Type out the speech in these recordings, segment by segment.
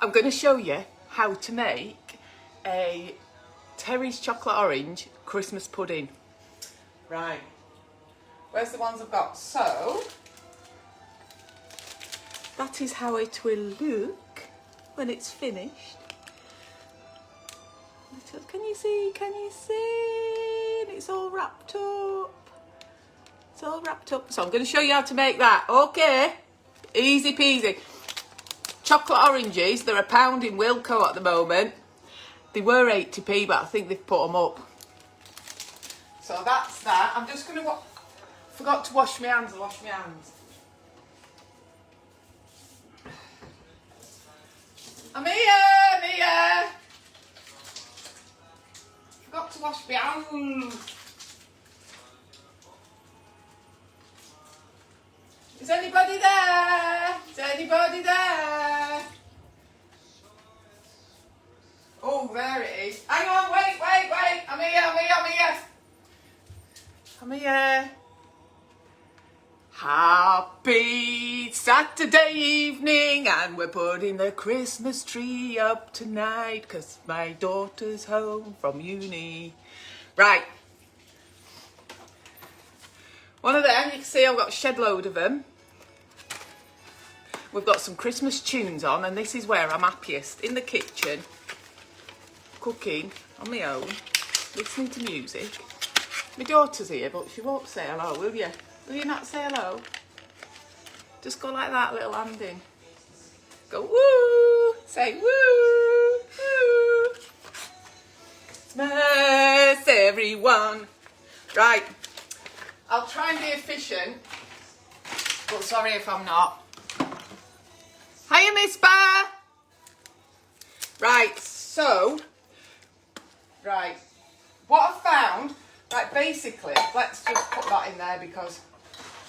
I'm going to show you how to make a Terry's chocolate orange Christmas pudding. Right, where's the ones I've got? So, that is how it will look when it's finished. Can you see? Can you see? And it's all wrapped up. It's all wrapped up. So I'm going to show you how to make that. Okay, easy peasy. Chocolate oranges, they're £1 in Wilko at the moment. They were 80p, but I think they've put them up. So that's that. I'm just going to... Forgot to wash my hands. I'll wash my hands. I'm here. Forgot to wash my hands. Is anybody there? Is anybody there? Oh, there it is. Hang on, wait. I'm here. Happy Saturday evening, and we're putting the Christmas tree up tonight because my daughter's home from uni. Right. One of them, you can see I've got a shed load of them. We've got some Christmas tunes on, and this is where I'm happiest, in the kitchen, cooking on my own, listening to music. My daughter's here, but she won't say hello, will you? Will you not say hello? Just go like that, little landing. Go woo! Say woo! Woo! Christmas, everyone. Right. I'll try and be efficient, but sorry if I'm not. Hiya, Miss Bar. Right, so, what I found, basically, let's just put that in there because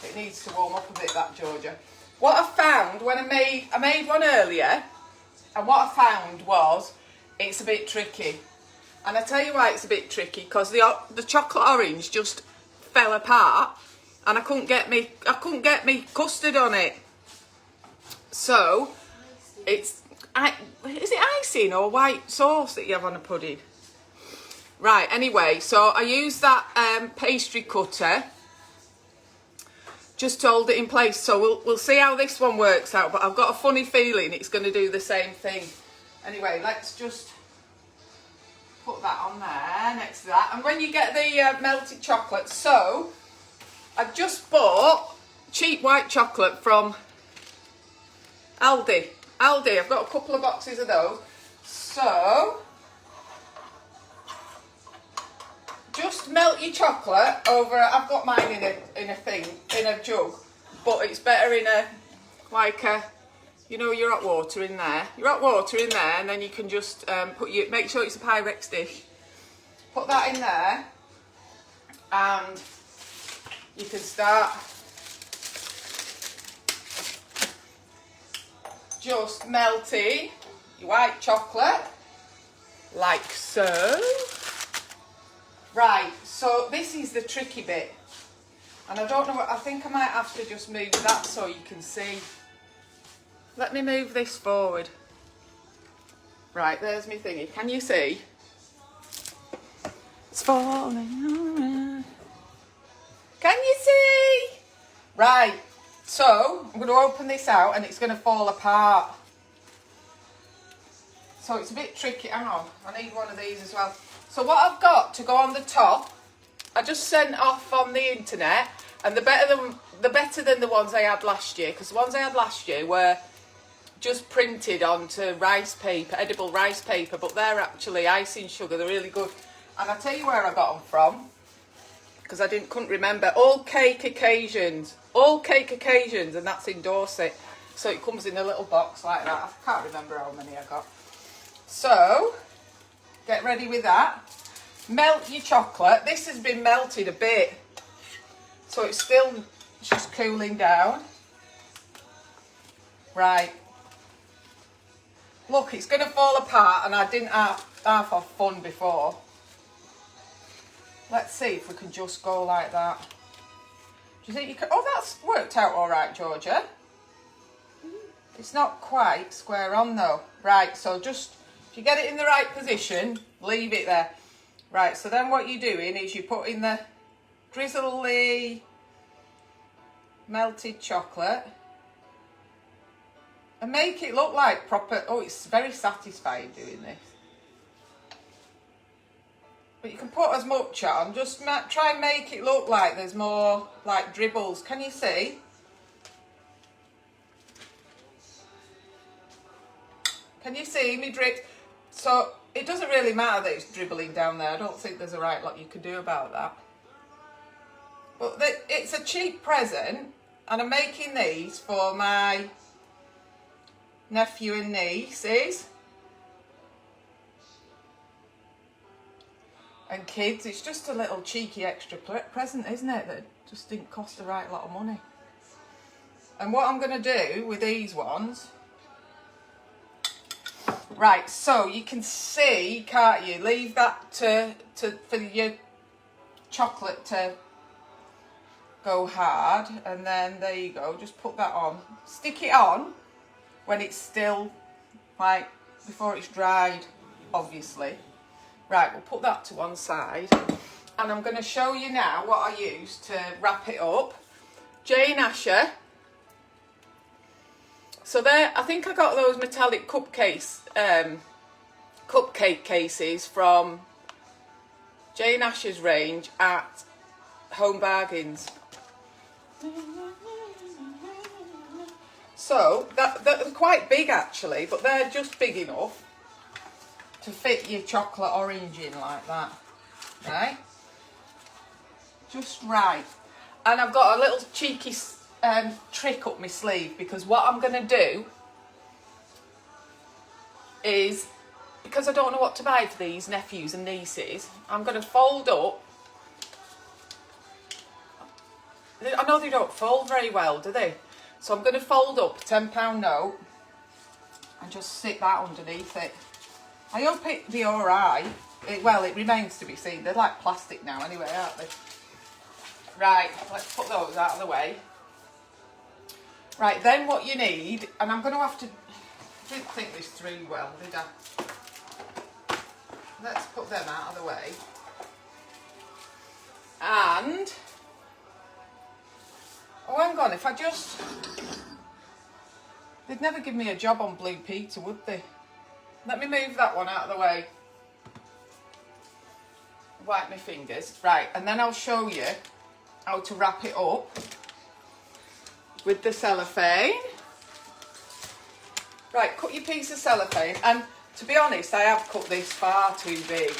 it needs to warm up a bit, that Georgia. What I found when I made one earlier, and what I found was, it's a bit tricky. And I tell you why it's a bit tricky, because the chocolate orange just fell apart, and I couldn't get me custard on it. So, is it icing or white sauce that you have on a pudding? Right, anyway, so I used that pastry cutter just to hold it in place. So we'll see how this one works out, but I've got a funny feeling it's going to do the same thing. Anyway, let's just put that on there next to that. And when you get the melted chocolate, so I've just bought cheap white chocolate from Aldi. I've got a couple of boxes of those. So just melt your chocolate over. I've got mine in a jug, but it's better in your hot water in there. Your hot water in there, and then you can just make sure it's a Pyrex dish. Put that in there, and you can start just melting your white chocolate like so. Right, so this is the tricky bit, and I don't know what, I think I might have to just move that so you can see. Let me move this forward. Right, there's my thingy. Can you see? It's falling. Can you see? Right, so I'm going to open this out and it's going to fall apart. So it's a bit tricky. Hang on, I need one of these as well. So what I've got to go on the top, I just sent off on the internet, and they're better than the ones I had last year, because the ones I had last year were just printed onto rice paper, edible rice paper, but they're actually icing sugar. They're really good. And I'll tell you where I got them from, because I couldn't remember. All Cake Occasions, and that's in Dorset. So it comes in a little box like that. I can't remember how many I got. So get ready with that. Melt your chocolate. This has been melted a bit, so it's still just cooling down. Right. Look, it's going to fall apart, and I didn't half have fun before. Let's see if we can just go like that. Do you think you can? Oh, that's worked out all right, Georgia. It's not quite square on though. Right, so just, if you get it in the right position, leave it there. Right, so then what you're doing is you put in the drizzly melted chocolate and make it look like proper. Oh, it's very satisfying doing this. But you can put as much on, just try and make it look like there's more like dribbles. Can you see? Can you see me drip? So it doesn't really matter that it's dribbling down there. I don't think there's a right lot you can do about that. But it's a cheap present, and I'm making these for my nephew and nieces and kids. It's just a little cheeky extra present, isn't it, that just didn't cost the right lot of money. And what I'm going to do with these ones, right, so you can see, can't you, leave that for your chocolate to go hard, and then there you go, just put that on. Stick it on when it's still, like, before it's dried, obviously. Right, we'll put that to one side, and I'm going to show you now what I use to wrap it up. Jane Asher. So there, I think I got those metallic cupcake cases from Jane Asher's range at Home Bargains. So they're quite big actually, but they're just big enough to fit your chocolate orange in like that, right? Just right. And I've got a little cheeky trick up my sleeve, because what I'm going to do is, because I don't know what to buy for these nephews and nieces, I'm going to fold up. I know they don't fold very well, do they? So I'm going to fold up a £10 note and just stick that underneath it. I hope it'll be alright. Well, it remains to be seen. They're like plastic now anyway, aren't they? Right, let's put those out of the way. Right, then what you need, and I'm going to have to, I didn't think this through well, did I? Let's put them out of the way. And, oh hang on, if I just, they'd never give me a job on Blue Peter, would they? Let me move that one out of the way. Wipe my fingers. Right, and then I'll show you how to wrap it up with the cellophane. Right, cut your piece of cellophane, and to be honest, I have cut this far too big.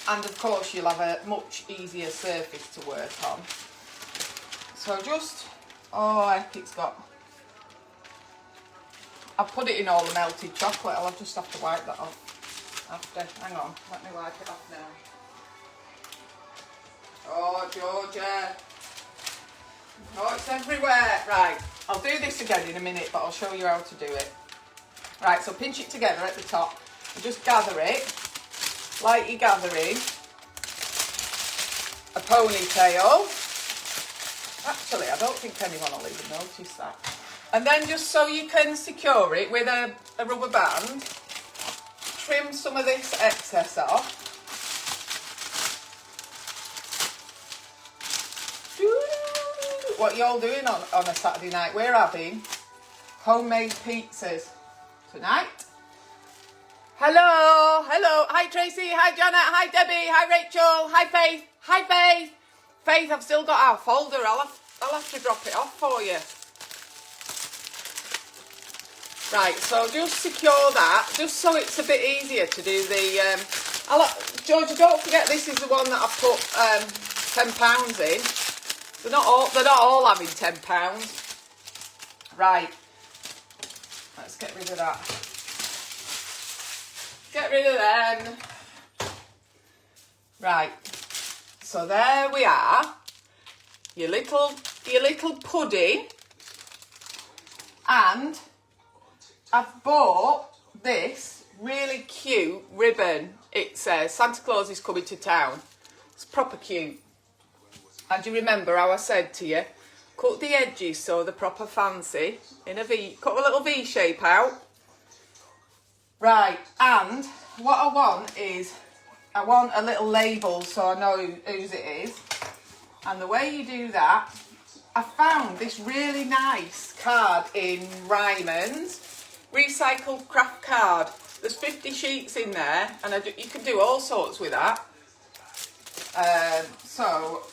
And of course you'll have a much easier surface to work on. So just, oh heck, it's got, I've put it in all the melted chocolate. I'll just have to wipe that off after. Hang on, let me wipe it off now. Oh, Georgia. Oh, it's everywhere. Right, I'll do this again in a minute, but I'll show you how to do it. Right, so pinch it together at the top and just gather it like you're gathering a ponytail. Actually, I don't think anyone will even notice that. And then just so you can secure it with a rubber band, trim some of this excess off. What you all doing on a Saturday night? We're having homemade pizzas tonight. Hello, hello. Hi Tracy, hi Janet, hi Debbie, hi Rachel, hi Faith, hi Faith. Faith, I've still got our folder. I'll have to drop it off for you. Right, so just secure that, just so it's a bit easier to do the. Georgia, don't forget this is the one that I've put £10 in. They're not all having £10. Right. Let's get rid of that. Get rid of them. Right. So there we are. Your little pudding. And I've bought this really cute ribbon. It says Santa Claus is coming to town. It's proper cute. And do you remember how I said to you, cut the edges so they're proper fancy in a V, cut a little V shape out. Right, and what I want is, I want a little label so I know whose it is. And the way you do that, I found this really nice card in Ryman's, recycled craft card. There's 50 sheets in there, and you can do all sorts with that. So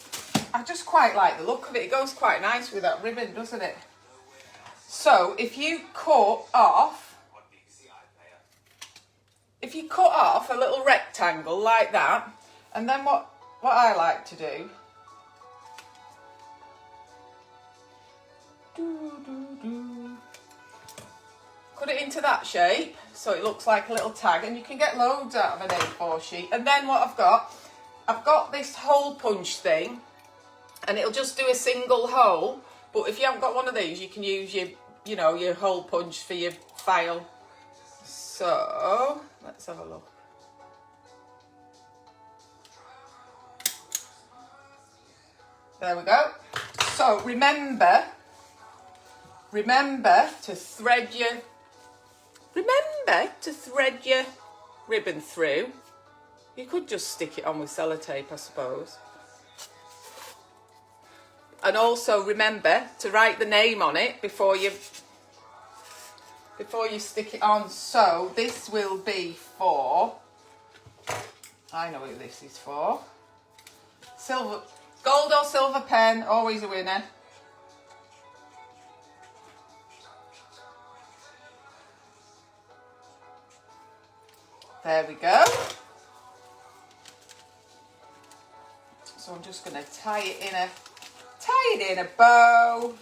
I just quite like the look of it. It goes quite nice with that ribbon, doesn't it? So if you cut off a little rectangle like that, and then what I like to do, cut it into that shape so it looks like a little tag, and you can get loads out of an A4 sheet. And then what I've got this hole punch thing, and it'll just do a single hole. But if you haven't got one of these, you can use your hole punch for your file. So let's have a look. There we go. So remember to thread your ribbon through. You could just stick it on with sellotape, I suppose. And also remember to write the name on it before you stick it on. So this will be for, I know who this is for. Silver, gold or silver pen, always a winner. There we go. So I'm just going to tie it in a bow.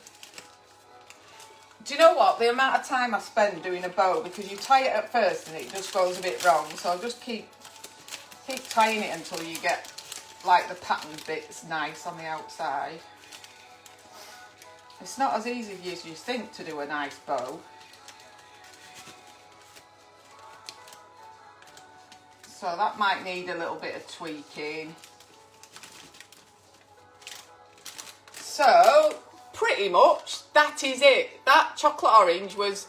Do you know what? The amount of time I spend doing a bow, because you tie it at first and it just goes a bit wrong. So I'll just keep tying it until you get like the pattern bits nice on the outside. It's not as easy as you think to do a nice bow. So that might need a little bit of tweaking. So pretty much that is it. That chocolate orange was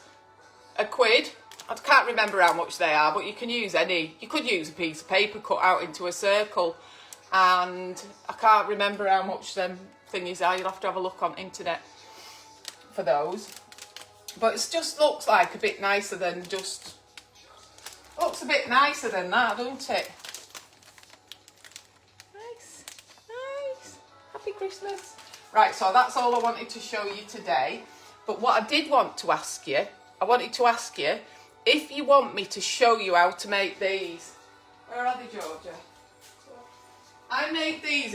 £1. I can't remember how much they are, but you can use any. You could use a piece of paper cut out into a circle, and I can't remember how much them thingies are. You'll have to have a look on internet for those. But it just looks like a bit nicer than just. Looks a bit nicer than that, don't it? Nice, nice. Happy Christmas. Right, so that's all I wanted to show you today. But what I did want to ask you, I wanted to ask you if you want me to show you how to make these. Where are they, Georgia? I made these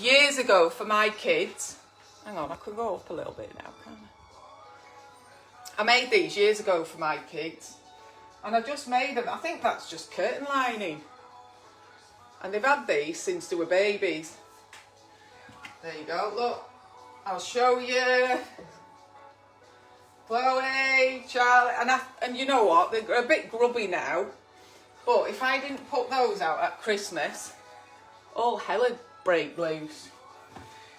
years ago for my kids. Hang on, I could go up a little bit now, can't I? I made these years ago for my kids. And I just made them, I think that's just curtain lining. And they've had these since they were babies. There you go, look. I'll show you. Chloe, Charlie, and you know what? They're a bit grubby now. But if I didn't put those out at Christmas, all hell would break loose.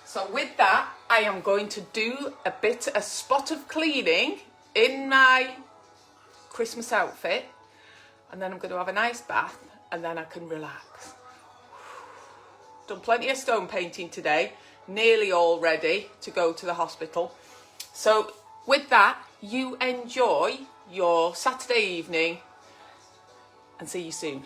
So with that, I am going to do a spot of cleaning in my Christmas outfit, and then I'm going to have a nice bath, and then I can relax. Done plenty of stone painting today, nearly all ready to go to the hospital. So with that, you enjoy your Saturday evening, and see you soon.